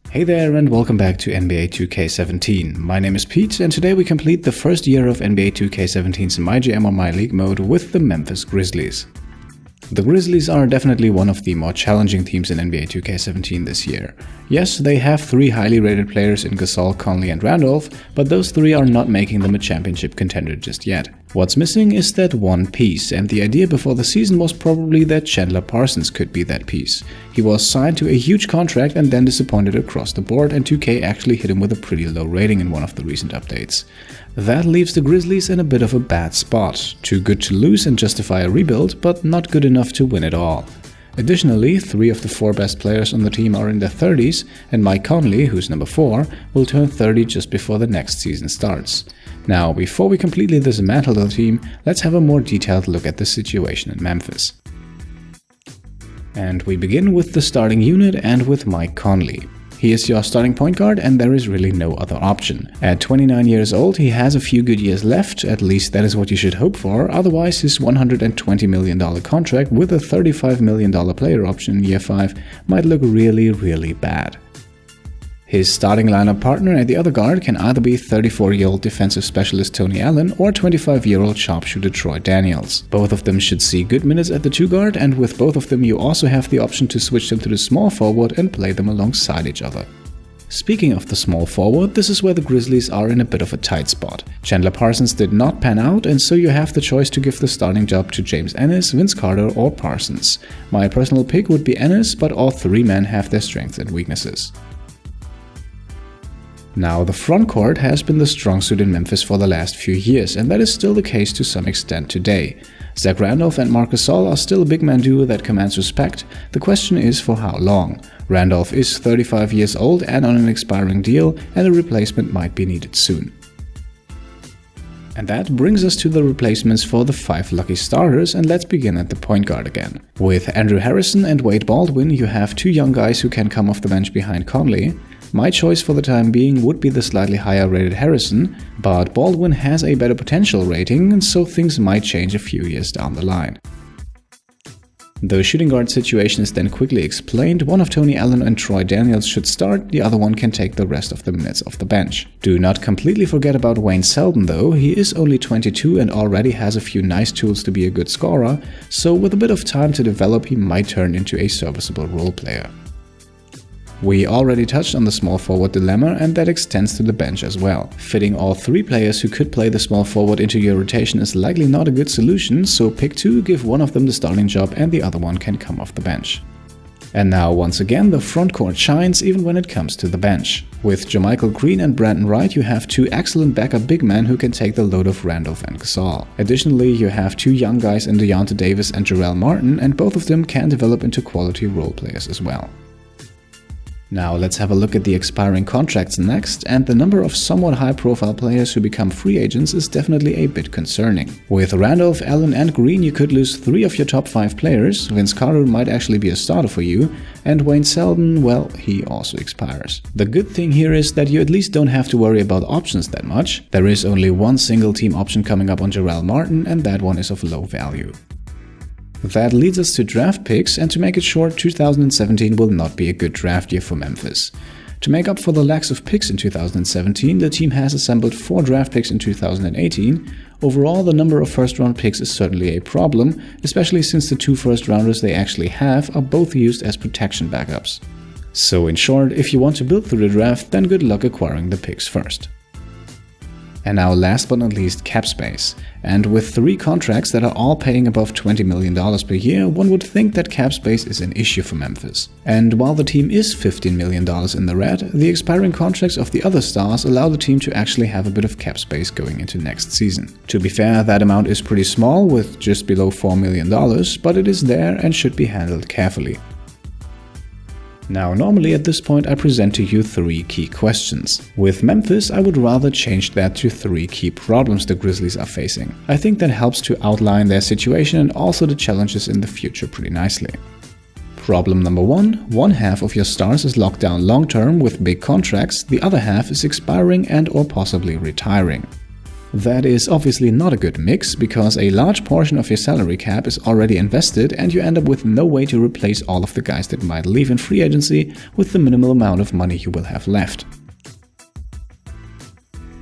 Hey there and welcome back to NBA 2K17. My name is Pete and today we complete the first year of NBA 2K17's MyGM on MyLeague mode with the Memphis Grizzlies. The Grizzlies are definitely one of the more challenging teams in NBA 2K17 this year. Yes, they have 3 highly rated players in Gasol, Conley and Randolph, but those 3 are not making them a championship contender just yet. What's missing is that one piece, and the idea before the season was probably that Chandler Parsons could be that piece. He was signed to a huge contract and then disappointed across the board, and 2K actually hit him with a pretty low rating in one of the recent updates. That leaves the Grizzlies in a bit of a bad spot. Too good to lose and justify a rebuild, but not good enough to win it all. Additionally, 3 of the 4 best players on the team are in their 30s, and Mike Conley, who's number 4, will turn 30 just before the next season starts. Now, before we completely dismantle the team, let's have a more detailed look at the situation in Memphis. And we begin with the starting unit and with Mike Conley. He is your starting point guard and there is really no other option. At 29 years old, he has a few good years left, at least that is what you should hope for, otherwise his $120 million contract with a $35 million player option in year 5 might look really bad. His starting lineup partner at the other guard can either be 34-year-old defensive specialist Tony Allen or 25-year-old sharpshooter Troy Daniels. Both of them should see good minutes at the 2 guard, and with both of them you also have the option to switch them to the small forward and play them alongside each other. Speaking of the small forward, this is where the Grizzlies are in a bit of a tight spot. Chandler Parsons did not pan out, and so you have the choice to give the starting job to James Ennis, Vince Carter or Parsons. My personal pick would be Ennis, but all 3 men have their strengths and weaknesses. Now, the front court has been the strong suit in Memphis for the last few years, and that is still the case to some extent today. Zach Randolph and Marc Gasol are still a big man duo that commands respect. The question is for how long. Randolph is 35 years old and on an expiring deal, and a replacement might be needed soon. And that brings us to the replacements for the 5 lucky starters, and let's begin at the point guard again. With Andrew Harrison and Wade Baldwin, you have 2 young guys who can come off the bench behind Conley. My choice for the time being would be the slightly higher rated Harrison, but Baldwin has a better potential rating, and so things might change a few years down the line. The shooting guard situation is then quickly explained. One of Tony Allen and Troy Daniels should start, the other one can take the rest of the minutes off the bench. Do not completely forget about Wayne Selden though, he is only 22 and already has a few nice tools to be a good scorer, so with a bit of time to develop he might turn into a serviceable role player. We already touched on the small forward dilemma, and that extends to the bench as well. Fitting all 3 players who could play the small forward into your rotation is likely not a good solution, so pick 2, give one of them the starting job and the other one can come off the bench. And now once again the front court shines even when it comes to the bench. With JaMychal Green and Brandon Wright you have 2 excellent backup big men who can take the load of Randolph and Gasol. Additionally, you have 2 young guys in Dejounte Davis and Jarrell Martin, and both of them can develop into quality role players as well. Now let's have a look at the expiring contracts next, and the number of somewhat high-profile players who become free agents is definitely a bit concerning. With Randolph, Allen and Green you could lose 3 of your top 5 players, Vince Carter might actually be a starter for you, and Wayne Selden, well, he also expires. The good thing here is that you at least don't have to worry about options that much. There is only one single team option coming up on Jarrell Martin, and that one is of low value. That leads us to draft picks, and to make it short, 2017 will not be a good draft year for Memphis. To make up for the lacks of picks in 2017, the team has assembled 4 draft picks in 2018. Overall, the number of first-round picks is certainly a problem, especially since the 2 first-rounders they actually have are both used as protection backups. So in short, if you want to build through the draft, then good luck acquiring the picks first. And now last but not least, cap space. And with 3 contracts that are all paying above $20 million per year, one would think that cap space is an issue for Memphis. And while the team is $15 million in the red, the expiring contracts of the other stars allow the team to actually have a bit of cap space going into next season. To be fair, that amount is pretty small, with just below $4 million, but it is there and should be handled carefully. Now, normally at this point I present to you 3 key questions. With Memphis, I would rather change that to 3 key problems the Grizzlies are facing. I think that helps to outline their situation and also the challenges in the future pretty nicely. Problem number 1. One half of your stars is locked down long term with big contracts, the other half is expiring and or possibly retiring. That is obviously not a good mix, because a large portion of your salary cap is already invested and you end up with no way to replace all of the guys that might leave in free agency with the minimal amount of money you will have left.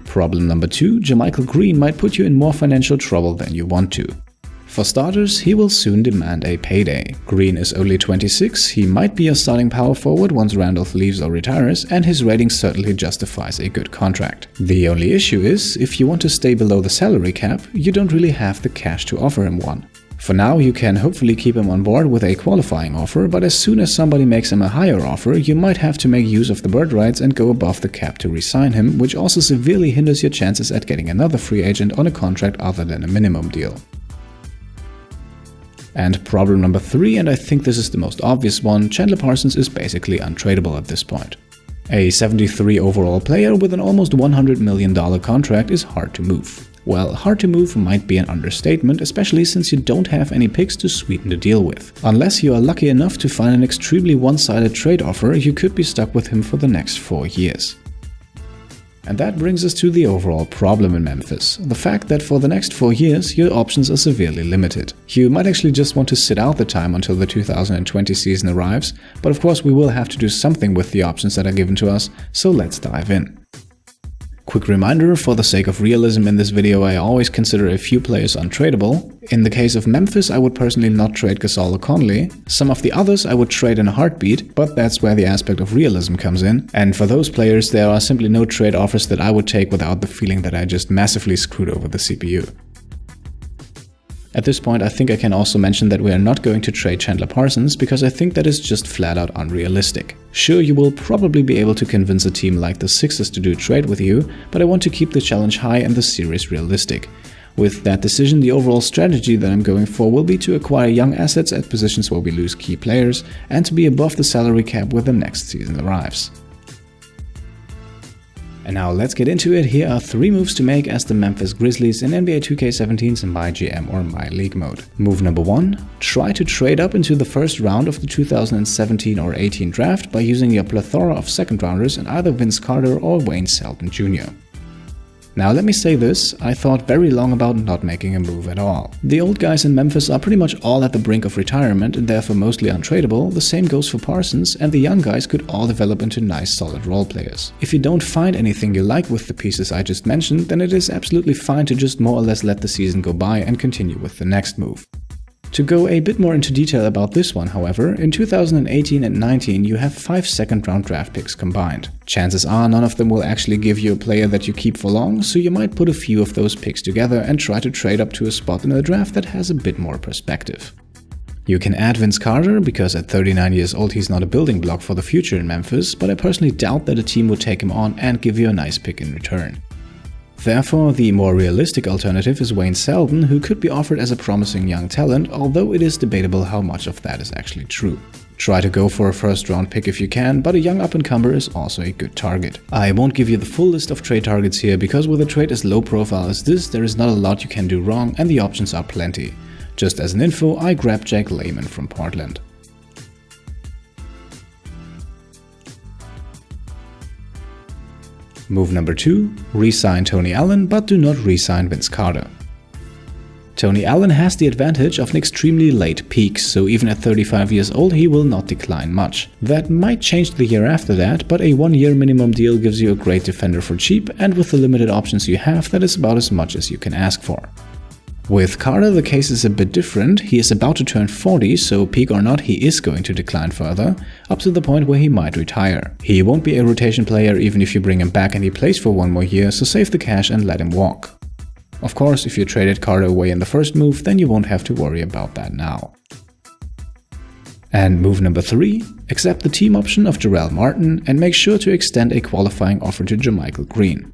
Problem number 2, JaMychal Green might put you in more financial trouble than you want to. For starters, he will soon demand a payday. Green is only 26, he might be a starting power forward once Randolph leaves or retires, and his rating certainly justifies a good contract. The only issue is, if you want to stay below the salary cap, you don't really have the cash to offer him one. For now, you can hopefully keep him on board with a qualifying offer, but as soon as somebody makes him a higher offer, you might have to make use of the bird rights and go above the cap to re-sign him, which also severely hinders your chances at getting another free agent on a contract other than a minimum deal. And problem number 3, and I think this is the most obvious one, Chandler Parsons is basically untradeable at this point. A 73 overall player with an almost $100 million contract is hard to move. Well, hard to move might be an understatement, especially since you don't have any picks to sweeten the deal with. Unless you are lucky enough to find an extremely one-sided trade offer, you could be stuck with him for the next 4 years. And that brings us to the overall problem in Memphis, the fact that for the next 4 years your options are severely limited. You might actually just want to sit out the time until the 2020 season arrives, but of course we will have to do something with the options that are given to us, so let's dive in. Quick reminder, for the sake of realism in this video, I always consider a few players untradeable. In the case of Memphis, I would personally not trade Gasol or Conley. Some of the others I would trade in a heartbeat, but that's where the aspect of realism comes in. And for those players, there are simply no trade offers that I would take without the feeling that I just massively screwed over the CPU. At this point, I think I can also mention that we are not going to trade Chandler Parsons, because I think that is just flat out unrealistic. Sure, you will probably be able to convince a team like the Sixers to do a trade with you, but I want to keep the challenge high and the series realistic. With that decision, the overall strategy that I'm going for will be to acquire young assets at positions where we lose key players, and to be above the salary cap when the next season arrives. And now let's get into it. Here are 3 moves to make as the Memphis Grizzlies in NBA 2K17's MyGM or MyLeague mode. Move number 1. Try to trade up into the first round of the 2017 or 18 draft by using your plethora of second rounders in either Vince Carter or Wayne Selden Jr. Now let me say this, I thought very long about not making a move at all. The old guys in Memphis are pretty much all at the brink of retirement and therefore mostly untradeable, the same goes for Parsons, and the young guys could all develop into nice solid role players. If you don't find anything you like with the pieces I just mentioned, then it is absolutely fine to just more or less let the season go by and continue with the next move. To go a bit more into detail about this one, however, in 2018 and 19 you have 5 second-round draft picks combined. Chances are none of them will actually give you a player that you keep for long, so you might put a few of those picks together and try to trade up to a spot in the draft that has a bit more perspective. You can add Vince Carter, because at 39 years old he's not a building block for the future in Memphis, but I personally doubt that a team would take him on and give you a nice pick in return. Therefore, the more realistic alternative is Wayne Selden, who could be offered as a promising young talent, although it is debatable how much of that is actually true. Try to go for a first-round pick if you can, but a young up-and-comer is also a good target. I won't give you the full list of trade targets here, because with a trade as low profile as this, there is not a lot you can do wrong and the options are plenty. Just as an info, I grabbed Jack Layman from Portland. Move number 2. Re-sign Tony Allen, but do not re-sign Vince Carter. Tony Allen has the advantage of an extremely late peak, so even at 35 years old he will not decline much. That might change the year after that, but a 1-year minimum deal gives you a great defender for cheap, and with the limited options you have, that is about as much as you can ask for. With Carter the case is a bit different. He is about to turn 40, so peak or not he is going to decline further, up to the point where he might retire. He won't be a rotation player even if you bring him back and he plays for 1 more year, so save the cash and let him walk. Of course, if you traded Carter away in the first move, then you won't have to worry about that now. And move number 3, accept the team option of Jarrell Martin and make sure to extend a qualifying offer to JaMychal Green.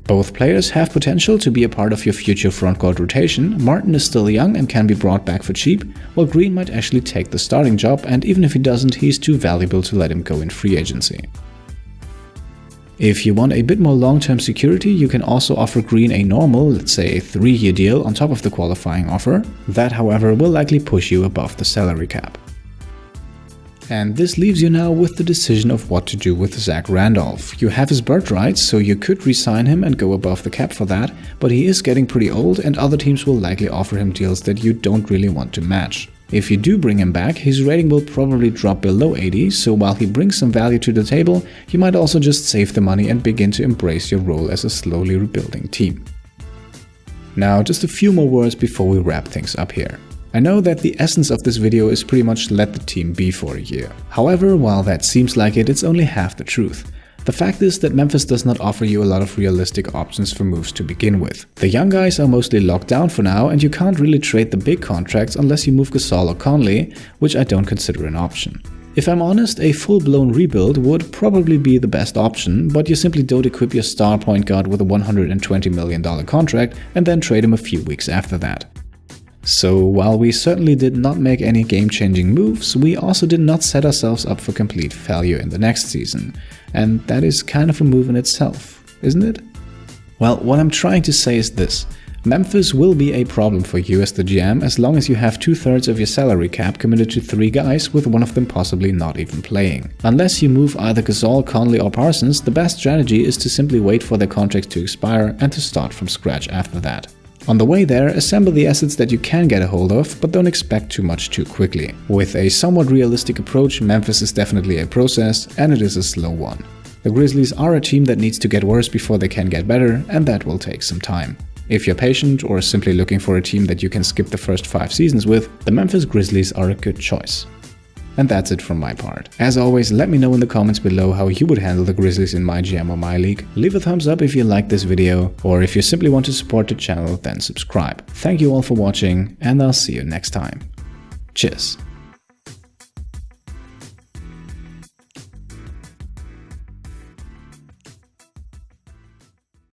Both players have potential to be a part of your future frontcourt rotation. Martin is still young and can be brought back for cheap, while Green might actually take the starting job, and even if he doesn't, he's too valuable to let him go in free agency. If you want a bit more long-term security, you can also offer Green a normal, let's say a 3-year deal on top of the qualifying offer. That, however, will likely push you above the salary cap. And this leaves you now with the decision of what to do with Zach Randolph. You have his birthright, so you could re-sign him and go above the cap for that, but he is getting pretty old and other teams will likely offer him deals that you don't really want to match. If you do bring him back, his rating will probably drop below 80, so while he brings some value to the table, you might also just save the money and begin to embrace your role as a slowly rebuilding team. Now, just a few more words before we wrap things up here. I know that the essence of this video is pretty much let the team be for a year. However, while that seems like it's only half the truth. The fact is that Memphis does not offer you a lot of realistic options for moves to begin with. The young guys are mostly locked down for now and you can't really trade the big contracts unless you move Gasol or Conley, which I don't consider an option. If I'm honest, a full-blown rebuild would probably be the best option, but you simply don't equip your star point guard with a $120 million contract and then trade him a few weeks after that. So while we certainly did not make any game-changing moves, we also did not set ourselves up for complete failure in the next season. And that is kind of a move in itself, isn't it? Well, what I'm trying to say is this. Memphis will be a problem for you as the GM as long as you have 2/3 of your salary cap committed to 3 guys with one of them possibly not even playing. Unless you move either Gasol, Conley or Parsons, the best strategy is to simply wait for their contracts to expire and to start from scratch after that. On the way there, assemble the assets that you can get a hold of, but don't expect too much too quickly. With a somewhat realistic approach, Memphis is definitely a process, and it is a slow one. The Grizzlies are a team that needs to get worse before they can get better, and that will take some time. If you're patient or simply looking for a team that you can skip the first 5 seasons with, the Memphis Grizzlies are a good choice. And that's it from my part. As always, let me know in the comments below how you would handle the Grizzlies in MyGM or MyLeague. Leave a thumbs up if you liked this video, or if you simply want to support the channel, then subscribe. Thank you all for watching, and I'll see you next time. Cheers.